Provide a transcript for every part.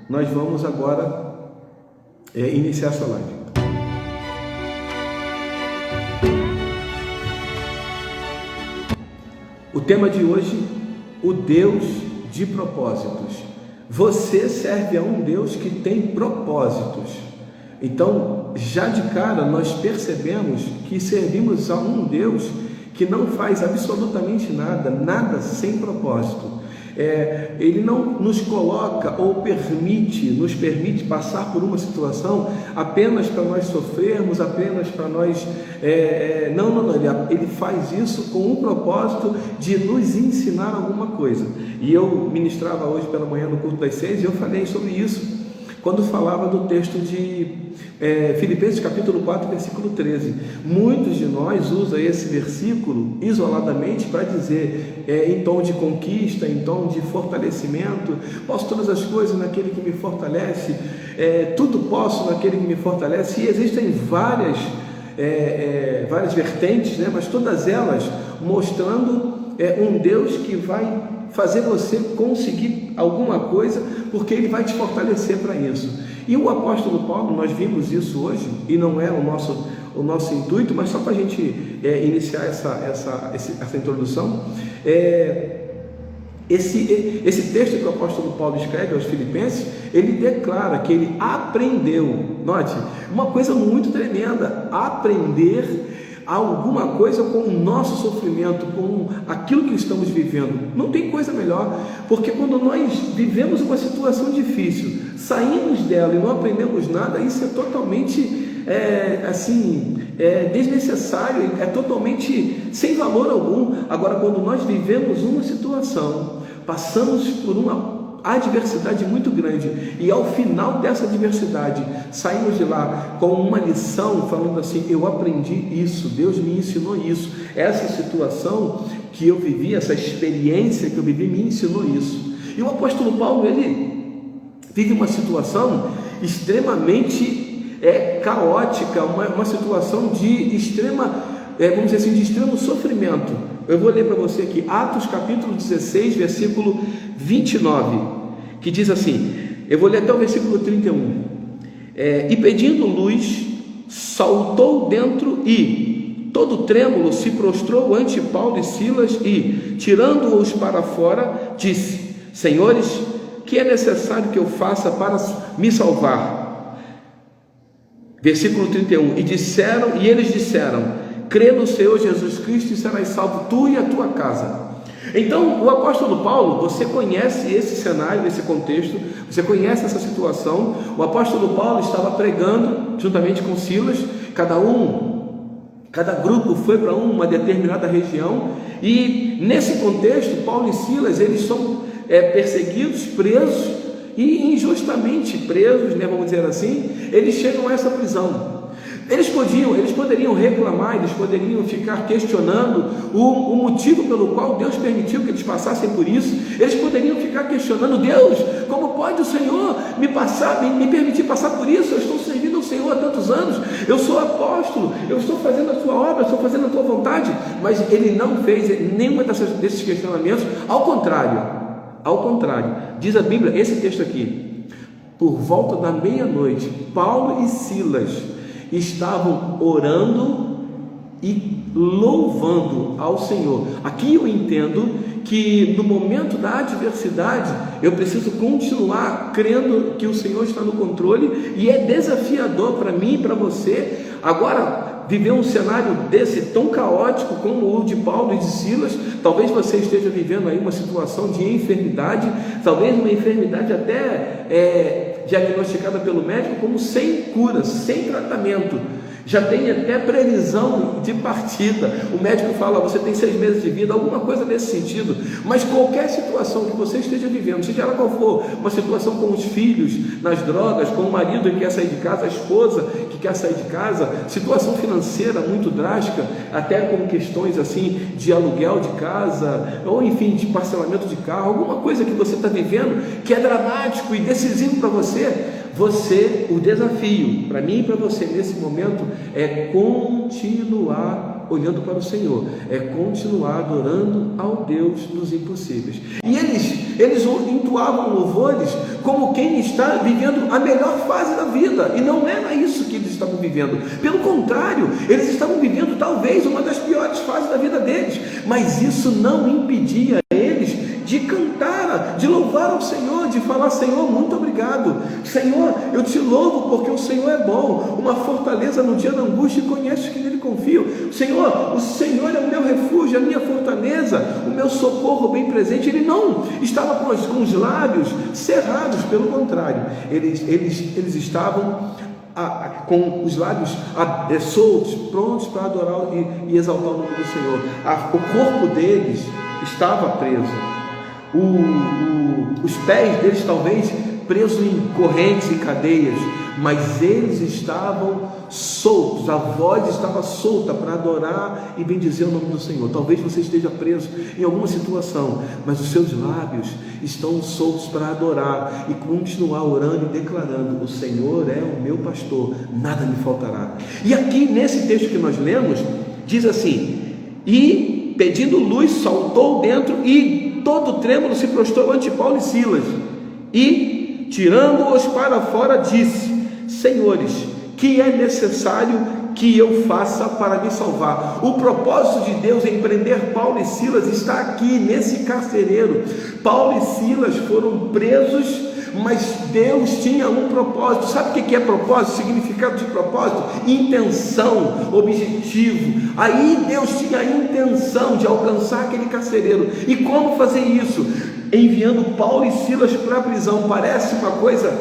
nós vamos agora iniciar essa live. O tema de hoje, o Deus de propósitos. Você serve a um Deus que tem propósitos. Então, já de cara, nós percebemos que servimos a um Deus que não faz absolutamente nada sem propósito. Ele não nos coloca ou nos permite passar por uma situação apenas para nós sofrermos, apenas para nós... Não, ele faz isso com o propósito de nos ensinar alguma coisa. E eu ministrava hoje pela manhã no culto das 6 e eu falei sobre isso quando falava do texto de Filipenses capítulo 4, versículo 13. Muitos de nós usam esse versículo isoladamente para dizer, em tom de conquista, em tom de fortalecimento: posso todas as coisas naquele que me fortalece, tudo posso naquele que me fortalece. E existem várias vertentes, né? Mas todas elas mostrando um Deus que vai fazer você conseguir alguma coisa, porque Ele vai te fortalecer para isso. E o apóstolo Paulo, nós vimos isso hoje, e não é o nosso intuito, mas só para a gente iniciar essa introdução, esse texto que o apóstolo Paulo escreve aos Filipenses, ele declara que ele aprendeu, note, uma coisa muito tremenda, aprender alguma coisa com o nosso sofrimento, com aquilo que estamos vivendo. Não tem coisa melhor, porque quando nós vivemos uma situação difícil, saímos dela e não aprendemos nada, isso é totalmente desnecessário, é totalmente sem valor algum. Agora, quando nós vivemos uma situação, passamos por uma adversidade muito grande, e ao final dessa adversidade saímos de lá com uma lição, falando assim: eu aprendi isso, Deus me ensinou isso, essa situação que eu vivi, essa experiência que eu vivi me ensinou isso. E o apóstolo Paulo, ele vive uma situação extremamente caótica, uma situação de extrema, vamos dizer assim, de extremo sofrimento. Eu vou ler para você aqui Atos capítulo 16, versículo 29, que diz assim, eu vou ler até o versículo 31. E pedindo luz, saltou dentro e, todo trêmulo, se prostrou ante Paulo e Silas e, tirando-os para fora, disse: Senhores, que é necessário que eu faça para me salvar? Versículo 31. E eles disseram: crê no Senhor Jesus Cristo e serás salvo, tu e a tua casa. Então, o apóstolo Paulo, você conhece esse cenário, esse contexto, você conhece essa situação. O apóstolo Paulo estava pregando juntamente com Silas, cada grupo foi para uma determinada região, e nesse contexto, Paulo e Silas, eles são perseguidos, presos, e injustamente presos, né, vamos dizer assim. Eles chegam a essa prisão. Eles poderiam reclamar, eles poderiam ficar questionando o motivo pelo qual Deus permitiu que eles passassem por isso. Eles poderiam ficar questionando: Deus, como pode o Senhor me permitir passar por isso? Eu estou servindo ao Senhor há tantos anos, eu sou apóstolo, eu estou fazendo a tua obra, estou fazendo a tua vontade. Mas ele não fez nenhuma desses questionamentos. Ao contrário, diz a Bíblia, esse texto aqui: por volta da meia-noite, Paulo e Silas estavam orando e louvando ao Senhor. Aqui eu entendo que no momento da adversidade eu preciso continuar crendo que o Senhor está no controle, e é desafiador para mim e para você agora viver um cenário desse tão caótico como o de Paulo e de Silas. Talvez você esteja vivendo aí uma situação de enfermidade, talvez uma enfermidade até diagnosticada pelo médico como sem cura, sem tratamento, já tem até previsão de partida. O médico fala: você tem 6 meses de vida, alguma coisa nesse sentido. Mas qualquer situação que você esteja vivendo, seja ela qual for, uma situação com os filhos nas drogas, com o marido que quer sair de casa, a esposa que quer sair de casa, situação financeira muito drástica, até com questões assim de aluguel de casa, ou enfim, de parcelamento de carro, alguma coisa que você está vivendo que é dramático e decisivo para você. O desafio para mim e para você nesse momento é continuar olhando para o Senhor, é continuar adorando ao Deus dos impossíveis. E eles entoavam louvores como quem está vivendo a melhor fase da vida, e não era isso que eles estavam vivendo. Pelo contrário, eles estavam vivendo talvez uma das piores fases da vida deles, mas isso não impedia eles de cantar, de louvar ao Senhor, de falar: Senhor, muito obrigado, Senhor, eu te louvo porque o Senhor é bom, uma fortaleza no dia da angústia, e conheces que nele confio. Senhor, o Senhor é o meu refúgio, a minha fortaleza, o meu socorro bem presente. Ele não estava com os lábios cerrados, pelo contrário, eles estavam com os lábios soltos, prontos para adorar e exaltar o nome do Senhor. O corpo deles estava preso, os pés deles talvez presos em correntes e cadeias, mas eles estavam soltos, a voz estava solta para adorar e bendizer o nome do Senhor. Talvez você esteja preso em alguma situação, mas os seus lábios estão soltos para adorar e continuar orando e declarando: o Senhor é o meu pastor, nada me faltará. E aqui nesse texto que nós lemos, diz assim: e pedindo luz, saltou dentro e todo trêmulo se prostrou ante Paulo e Silas, e tirando-os para fora disse: Senhores, que é necessário que eu faça para me salvar? O propósito de Deus em prender Paulo e Silas está aqui nesse carcereiro. Paulo e Silas foram presos, mas Deus tinha um propósito. Sabe o que é propósito? Significado de propósito? Intenção, objetivo. Aí Deus tinha a intenção de alcançar aquele carcereiro. E como fazer isso? Enviando Paulo e Silas para a prisão. Parece uma coisa...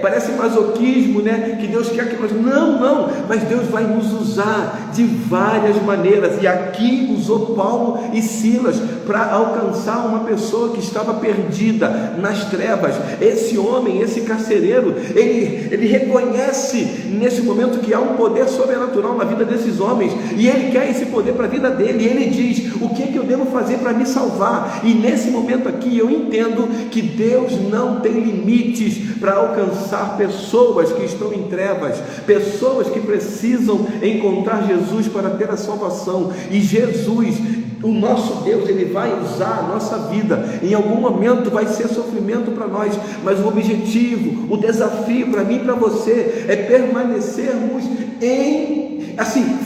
parece masoquismo, né? Que Deus quer que nós... Não, mas Deus vai nos usar de várias maneiras, e aqui usou Paulo e Silas para alcançar uma pessoa que estava perdida nas trevas. Esse homem, esse carcereiro, ele reconhece nesse momento que há um poder sobrenatural na vida desses homens, e ele quer esse poder para a vida dele, e ele diz: o que eu devo fazer para me salvar? E nesse momento aqui eu entendo que Deus não tem limites para alcançar pessoas que estão em trevas, pessoas que precisam encontrar Jesus para ter a salvação. E Jesus, o nosso Deus, ele vai usar a nossa vida. Em algum momento vai ser sofrimento para nós, mas o objetivo, o desafio para mim e para você é permanecermos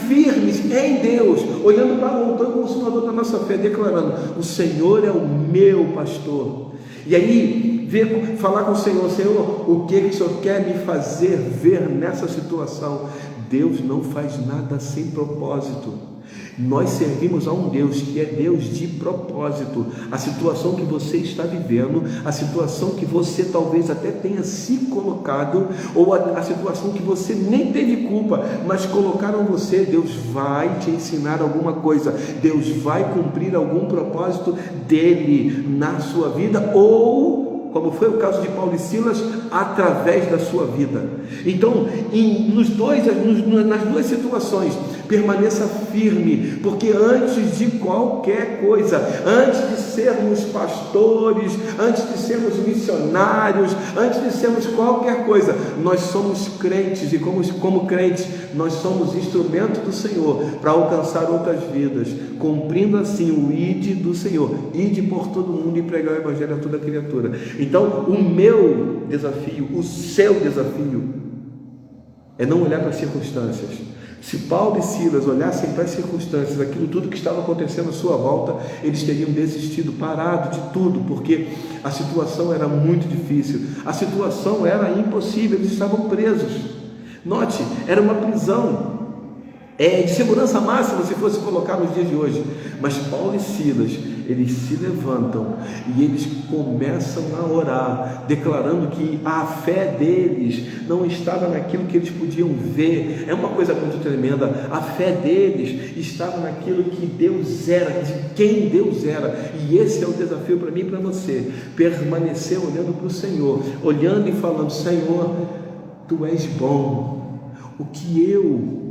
firmes em Deus, olhando para o autor e consumador da nossa fé, declarando: o Senhor é o meu pastor. E aí, falar com o Senhor: Senhor, o que o Senhor quer me fazer ver nessa situação? Deus não faz nada sem propósito. Nós servimos a um Deus que é Deus de propósito. A situação que você está vivendo, a situação que você talvez até tenha se colocado, ou a situação que você nem teve culpa, mas colocaram você, Deus vai te ensinar alguma coisa, Deus vai cumprir algum propósito dele na sua vida, ou, como foi o caso de Paulo e Silas, através da sua vida. Então, nas duas situações, permaneça firme, porque antes de qualquer coisa, antes de sermos pastores, antes de sermos missionários, antes de sermos qualquer coisa, nós somos crentes, e como crentes, nós somos instrumento do Senhor para alcançar outras vidas, cumprindo assim o ide do Senhor: ide por todo mundo e pregar o evangelho a toda criatura. Então, o meu desafio, o seu desafio, é não olhar para as circunstâncias. Se Paulo e Silas olhassem para as circunstâncias, aquilo tudo que estava acontecendo à sua volta, eles teriam desistido, parado de tudo, porque a situação era muito difícil, a situação era impossível, eles estavam presos. Note, era uma prisão de segurança máxima se fosse colocar nos dias de hoje. Mas Paulo e Silas, eles se levantam e eles começam a orar, declarando que a fé deles não estava naquilo que eles podiam ver. É uma coisa muito tremenda. A fé deles estava naquilo que Deus era, de quem Deus era. E esse é o desafio para mim e para você: permanecer olhando para o Senhor, olhando e falando: Senhor, Tu és bom. O que eu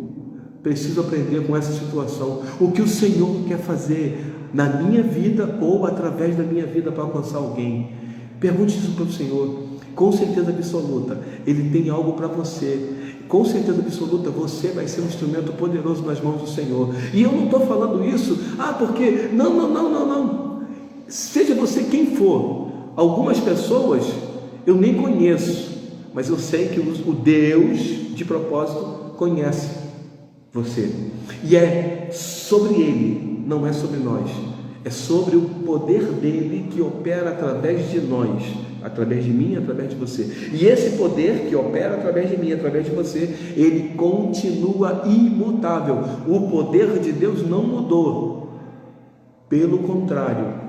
preciso aprender com essa situação? O que o Senhor quer fazer na minha vida ou através da minha vida para alcançar alguém? Pergunte isso para o Senhor. com certeza absoluta, Ele tem algo para você. Com certeza absoluta, você vai ser um instrumento poderoso nas mãos do Senhor. E eu não estou falando isso, porque, não. Seja você quem for, algumas pessoas eu nem conheço, mas eu sei que o Deus de propósito conhece você. E é sobre Ele, não é sobre nós. É sobre o poder dele que opera através de nós, através de mim, através de você. E esse poder que opera através de mim, através de você, ele continua imutável. O poder de Deus não mudou. Pelo contrário,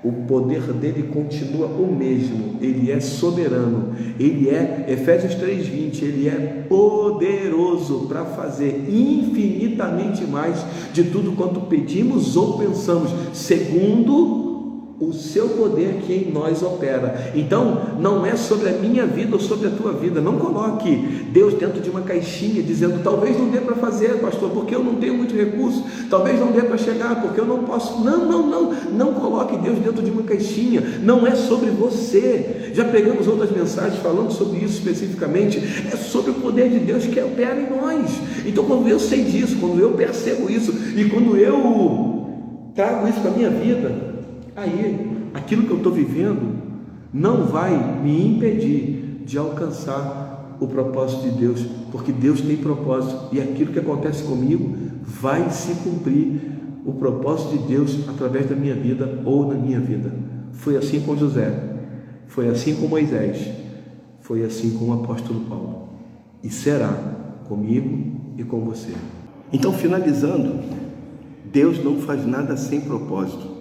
o poder dele continua o mesmo. Ele é soberano. Ele é, Efésios 3:20, ele é poderoso para fazer infinitamente mais de tudo quanto pedimos ou pensamos, segundo o seu poder que em nós opera. Então, não é sobre a minha vida ou sobre a tua vida. Não coloque Deus dentro de uma caixinha, dizendo, talvez não dê para fazer, pastor, porque eu não tenho muito recurso, talvez não dê para chegar, porque eu não posso. Não coloque Deus dentro de uma caixinha. Não é sobre você. Já pregamos outras mensagens falando sobre isso especificamente. É sobre o poder de Deus que opera em nós. Então, quando eu sei disso, quando eu percebo isso, e quando eu trago isso para a minha vida, aí, aquilo que eu estou vivendo não vai me impedir de alcançar o propósito de Deus, porque Deus tem propósito, e aquilo que acontece comigo vai se cumprir, o propósito de Deus através da minha vida ou na minha vida. Foi assim com José, foi assim com Moisés, foi assim com o apóstolo Paulo, e será comigo e com você. Então, finalizando, Deus não faz nada sem propósito.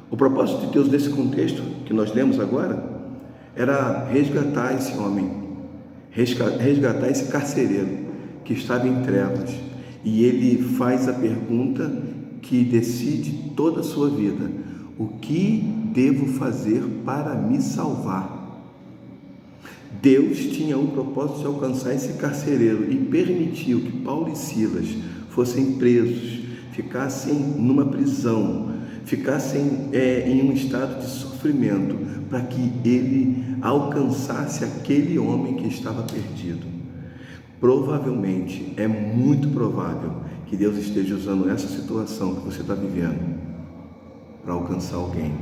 O propósito de Deus nesse contexto que nós lemos agora era resgatar esse homem, resgatar esse carcereiro que estava em trevas, e ele faz a pergunta que decide toda a sua vida: o que devo fazer para me salvar? Deus tinha o propósito de alcançar esse carcereiro e permitiu que Paulo e Silas fossem presos, ficassem numa prisão, ficassem em um estado de sofrimento, para que ele alcançasse aquele homem que estava perdido. Provavelmente, é muito provável que Deus esteja usando essa situação que você está vivendo para alcançar alguém.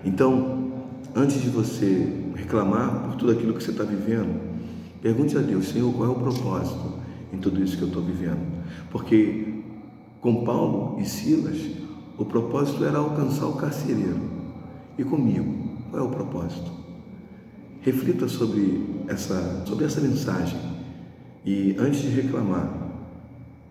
Então, antes de você reclamar por tudo aquilo que você está vivendo, pergunte a Deus: Senhor, qual é o propósito em tudo isso que eu estou vivendo? Porque com Paulo e Silas, o propósito era alcançar o carcereiro. E comigo, qual é o propósito? Reflita sobre essa mensagem. E antes de reclamar,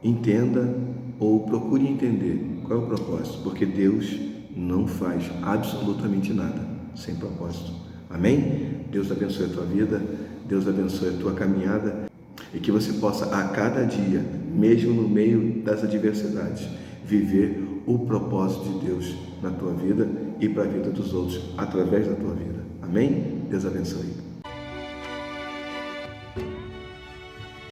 entenda ou procure entender qual é o propósito. Porque Deus não faz absolutamente nada sem propósito. Amém? Deus abençoe a tua vida, Deus abençoe a tua caminhada, e que você possa a cada dia, mesmo no meio das adversidades, viver o propósito de Deus na tua vida e para a vida dos outros, através da tua vida. Amém? Deus abençoe.